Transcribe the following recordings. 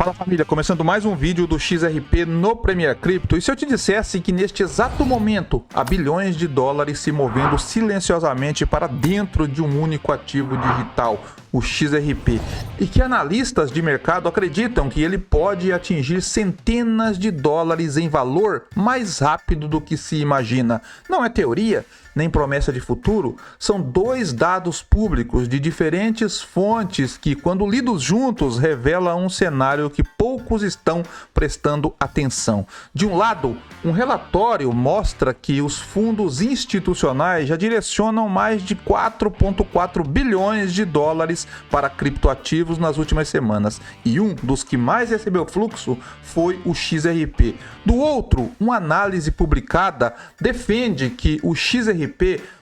Fala família, começando mais um vídeo do XRP no Premier Crypto. E se eu te dissesse que neste exato momento há bilhões de dólares se movendo silenciosamente para dentro de um único ativo digital, o XRP, e que analistas de mercado acreditam que ele pode atingir centenas de dólares em valor mais rápido do que se imagina. Não é teoria, nem promessa de futuro, são dois dados públicos de diferentes fontes que, quando lidos juntos, revelam um cenário que poucos estão prestando atenção. De um lado, um relatório mostra que os fundos institucionais já direcionam mais de 4,4 bilhões de dólares para criptoativos nas últimas semanas, e um dos que mais recebeu fluxo foi o XRP. Do outro, uma análise publicada defende que o XRP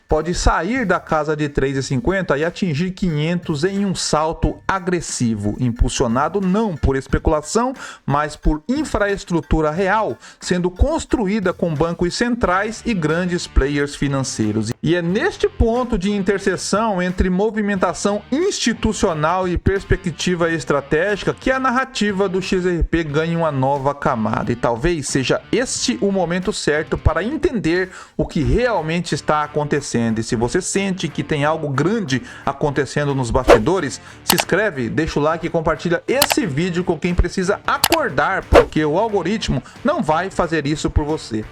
pode sair da casa de 3,50 e atingir 500 em um salto agressivo, impulsionado não por especulação, mas por infraestrutura real, sendo construída com bancos centrais e grandes players financeiros. E é neste ponto de interseção entre movimentação institucional e perspectiva estratégica que a narrativa do XRP ganha uma nova camada. E talvez seja este o momento certo para entender o que realmente está acontecendo. E se você sente que tem algo grande acontecendo nos bastidores, se inscreve, deixa o like e compartilha esse vídeo com quem precisa acordar, porque o algoritmo não vai fazer isso por você.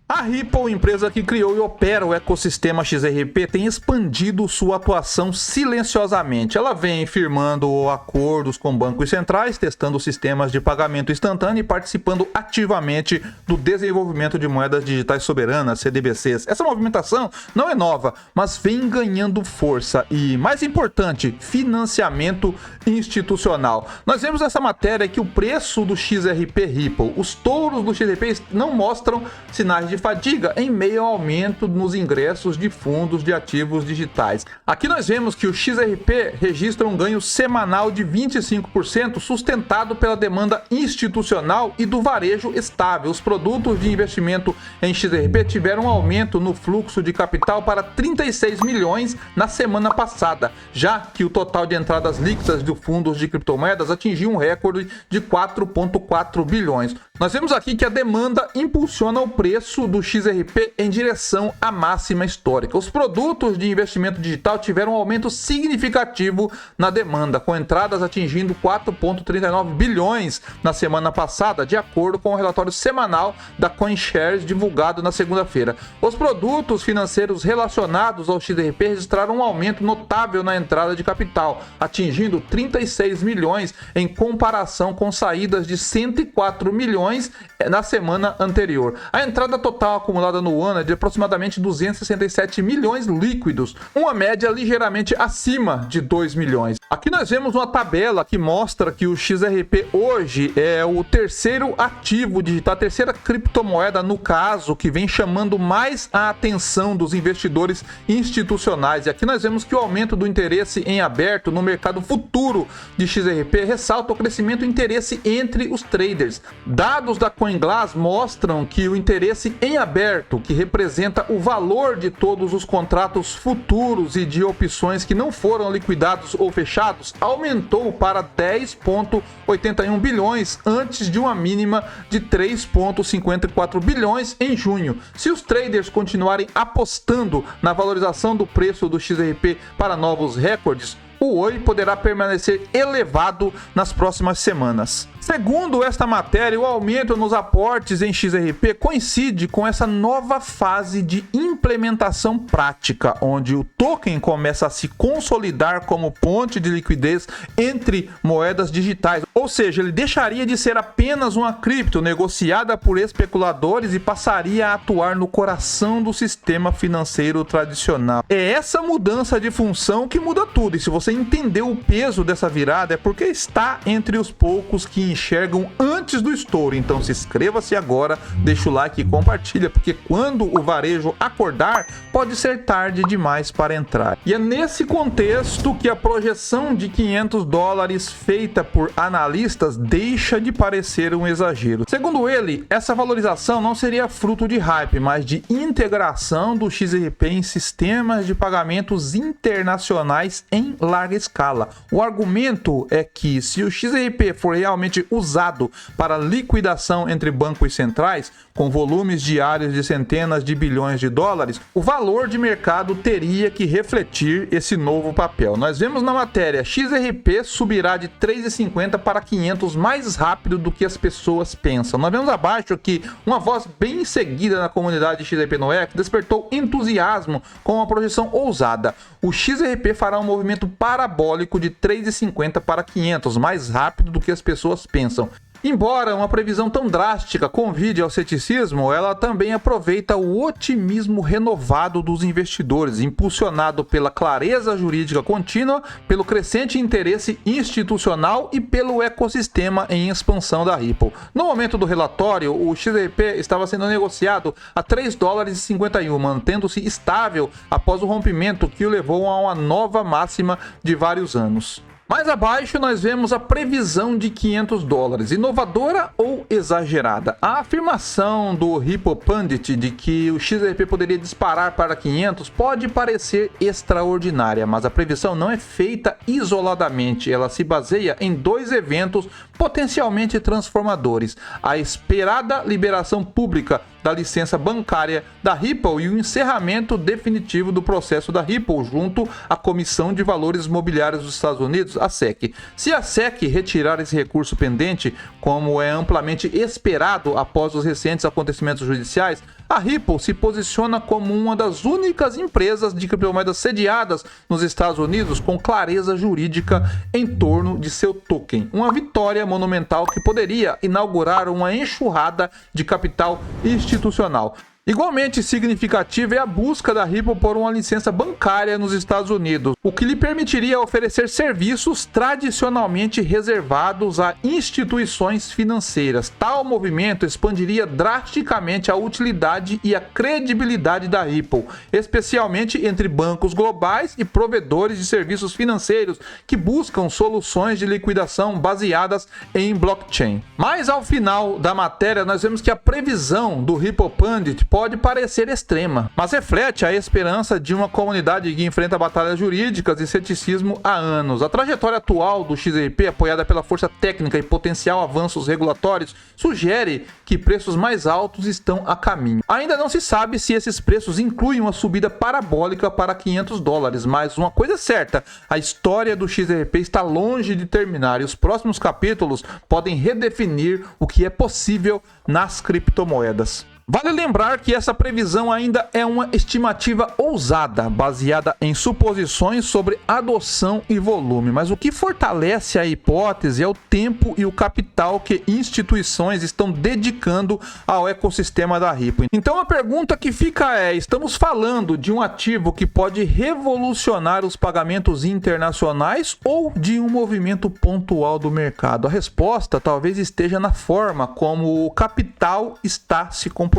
A Ripple, empresa que criou e opera o ecossistema XRP, tem expandido sua atuação silenciosamente. Ela vem firmando acordos com bancos centrais, testando sistemas de pagamento instantâneo e participando ativamente do desenvolvimento de moedas digitais soberanas, CDBCs. Essa movimentação não é nova, mas vem ganhando força e, mais importante, financiamento institucional. Nós vemos nessa matéria que o preço do XRP Ripple, os touros do XRP não mostram sinais de fadiga em meio ao aumento nos ingressos de fundos de ativos digitais. Aqui nós vemos que o XRP registra um ganho semanal de 25%, sustentado pela demanda institucional e do varejo estável. Os produtos de investimento em XRP tiveram um aumento no fluxo de capital para 36 milhões na semana passada, já que o total de entradas líquidas de fundos de criptomoedas atingiu um recorde de 4,4 bilhões. Nós vemos aqui que a demanda impulsiona o preço do XRP em direção à máxima histórica. Os produtos de investimento digital tiveram um aumento significativo na demanda, com entradas atingindo 4,39 bilhões na semana passada, de acordo com o relatório semanal da CoinShares divulgado na segunda-feira. Os produtos financeiros relacionados ao XRP registraram um aumento notável na entrada de capital, atingindo 36 milhões em comparação com saídas de 104 milhões na semana anterior. A entrada total acumulada no ano é de aproximadamente 267 milhões líquidos, uma média ligeiramente acima de 2 milhões. Aqui nós vemos uma tabela que mostra que o XRP hoje é o terceiro ativo digital, a terceira criptomoeda, no caso, que vem chamando mais a atenção dos investidores institucionais. E aqui nós vemos que o aumento do interesse em aberto no mercado futuro de XRP ressalta o crescimento do interesse entre os traders. Dados da CoinGlass mostram que o interesse em aberto, que representa o valor de todos os contratos futuros e de opções que não foram liquidados ou fechados, aumentou para 10,81 bilhões antes de uma mínima de 3,54 bilhões em junho. Se os traders continuarem apostando na valorização do preço do XRP para novos recordes, o OI poderá permanecer elevado nas próximas semanas. Segundo esta matéria, o aumento nos aportes em XRP coincide com essa nova fase de implementação prática, onde o token começa a se consolidar como ponte de liquidez entre moedas digitais. Ou seja, ele deixaria de ser apenas uma cripto negociada por especuladores e passaria a atuar no coração do sistema financeiro tradicional. É essa mudança de função que muda tudo. E se você você entender o peso dessa virada é porque está entre os poucos que enxergam antes do estouro. Então inscreva-se agora, deixa o like e compartilha, porque quando o varejo acordar, pode ser tarde demais para entrar. E é nesse contexto que a projeção de $500 feita por analistas deixa de parecer um exagero. Segundo ele, essa valorização não seria fruto de hype, mas de integração do XRP em sistemas de pagamentos internacionais em larga escala. O argumento é que se o XRP for realmente usado para liquidação entre bancos centrais, com volumes diários de centenas de bilhões de dólares, o valor de mercado teria que refletir esse novo papel. Nós vemos na matéria, XRP subirá de 3,50 para 500 mais rápido do que as pessoas pensam. Nós vemos abaixo aqui uma voz bem seguida na comunidade XRP Noé que despertou entusiasmo com uma projeção ousada. O XRP fará um movimento parabólico de 3,50 para 500, mais rápido do que as pessoas pensam. Embora uma previsão tão drástica convide ao ceticismo, ela também aproveita o otimismo renovado dos investidores, impulsionado pela clareza jurídica contínua, pelo crescente interesse institucional e pelo ecossistema em expansão da Ripple. No momento do relatório, o XRP estava sendo negociado a $3,51, mantendo-se estável após o rompimento que o levou a uma nova máxima de vários anos. Mais abaixo nós vemos a previsão de $500, inovadora ou exagerada? A afirmação do Ripple Pundit de que o XRP poderia disparar para 500 pode parecer extraordinária, mas a previsão não é feita isoladamente, ela se baseia em dois eventos potencialmente transformadores: a esperada liberação pública da licença bancária da Ripple e o encerramento definitivo do processo da Ripple junto à Comissão de Valores Mobiliários dos Estados Unidos, a SEC. Se a SEC retirar esse recurso pendente, como é amplamente esperado após os recentes acontecimentos judiciais, a Ripple se posiciona como uma das únicas empresas de criptomoedas sediadas nos Estados Unidos com clareza jurídica em torno de seu token. Uma vitória monumental que poderia inaugurar uma enxurrada de capital institucional. Igualmente significativa é a busca da Ripple por uma licença bancária nos Estados Unidos, o que lhe permitiria oferecer serviços tradicionalmente reservados a instituições financeiras. Tal movimento expandiria drasticamente a utilidade e a credibilidade da Ripple, especialmente entre bancos globais e provedores de serviços financeiros que buscam soluções de liquidação baseadas em blockchain. Mas ao final da matéria nós vemos que a previsão do Ripple Pundit pode parecer extrema, mas reflete a esperança de uma comunidade que enfrenta batalhas jurídicas e ceticismo há anos. A trajetória atual do XRP, apoiada pela força técnica e potencial avanços regulatórios, sugere que preços mais altos estão a caminho. Ainda não se sabe se esses preços incluem uma subida parabólica para $500, mas uma coisa é certa, a história do XRP está longe de terminar e os próximos capítulos podem redefinir o que é possível nas criptomoedas. Vale lembrar que essa previsão ainda é uma estimativa ousada, baseada em suposições sobre adoção e volume, mas o que fortalece a hipótese é o tempo e o capital que instituições estão dedicando ao ecossistema da Ripple. Então a pergunta que fica é: estamos falando de um ativo que pode revolucionar os pagamentos internacionais ou de um movimento pontual do mercado? A resposta talvez esteja na forma como o capital está se comportando.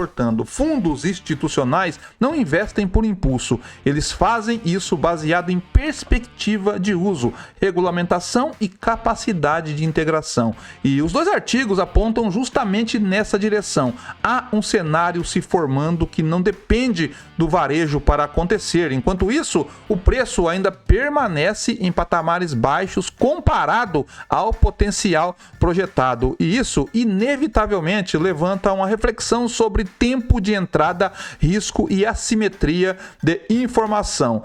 Fundos institucionais não investem por impulso, eles fazem isso baseado em perspectiva de uso, regulamentação e capacidade de integração. E os dois artigos apontam justamente nessa direção. Há um cenário se formando que não depende do varejo para acontecer. Enquanto isso, o preço ainda permanece em patamares baixos comparado ao potencial projetado. E isso, inevitavelmente, levanta uma reflexão sobre tempo de entrada, risco e assimetria de informação.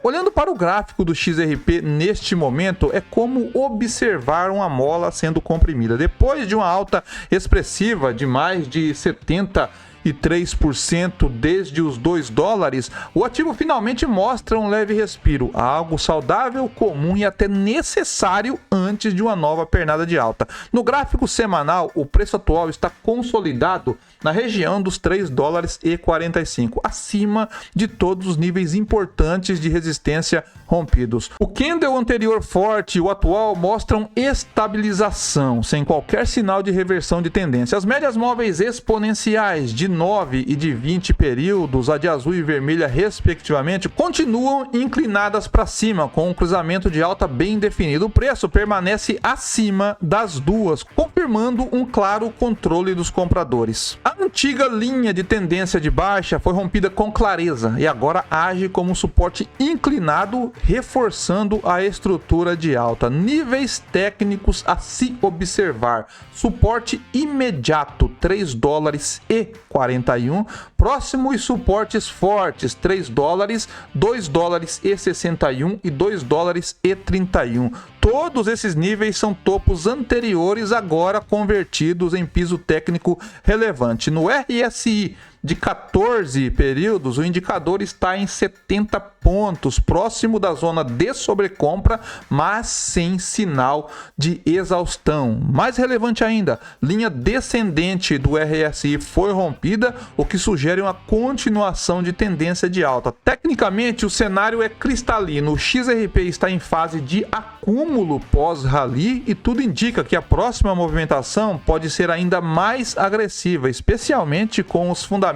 Olhando para o gráfico do XRP neste momento, é como observar uma mola sendo comprimida. Depois de uma alta expressiva de mais de 70 e 3% desde os $2, o ativo finalmente mostra um leve respiro, algo saudável, comum e até necessário antes de uma nova pernada de alta. No gráfico semanal, o preço atual está consolidado na região dos $3,45, acima de todos os níveis importantes de resistência rompidos. O candle anterior forte e o atual mostram estabilização, sem qualquer sinal de reversão de tendência. As médias móveis exponenciais de 9 e de 20 períodos, a de azul e vermelha respectivamente, continuam inclinadas para cima, com um cruzamento de alta bem definido. O preço permanece acima das duas, confirmando um claro controle dos compradores. A antiga linha de tendência de baixa foi rompida com clareza e agora age como um suporte inclinado, reforçando a estrutura de alta. Níveis técnicos a se observar: suporte imediato $3,41, próximos suportes fortes $3, $2,61 e $2,31. Todos esses níveis são topos anteriores, agora convertidos em piso técnico relevante. No RSI de 14 períodos, o indicador está em 70 pontos, próximo da zona de sobrecompra, mas sem sinal de exaustão. Mais relevante ainda, linha descendente do RSI foi rompida, o que sugere uma continuação de tendência de alta. Tecnicamente, o cenário é cristalino. O XRP está em fase de acúmulo pós-rally e tudo indica que a próxima movimentação pode ser ainda mais agressiva, especialmente com os fundamentos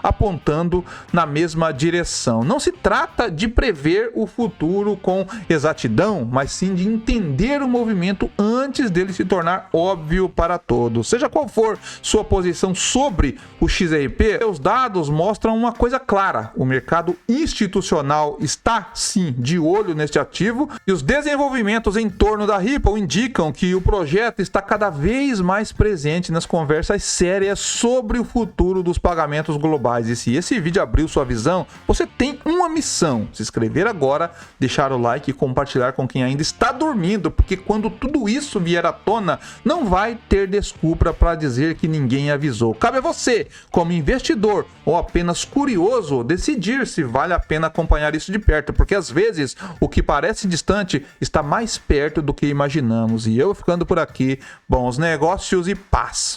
apontando na mesma direção. Não se trata de prever o futuro com exatidão, mas sim de entender o movimento antes dele se tornar óbvio para todos. Seja qual for sua posição sobre o XRP, os dados mostram uma coisa clara: o mercado institucional está sim de olho neste ativo e os desenvolvimentos em torno da Ripple indicam que o projeto está cada vez mais presente nas conversas sérias sobre o futuro dos pagamentos globais. E se esse vídeo abriu sua visão, você tem uma missão: se inscrever agora, deixar o like e compartilhar com quem ainda está dormindo, porque quando tudo isso vier à tona, não vai ter desculpa para dizer que ninguém avisou. Cabe a você, como investidor ou apenas curioso, decidir se vale a pena acompanhar isso de perto, porque às vezes o que parece distante está mais perto do que imaginamos. E eu ficando por aqui, bons negócios e paz!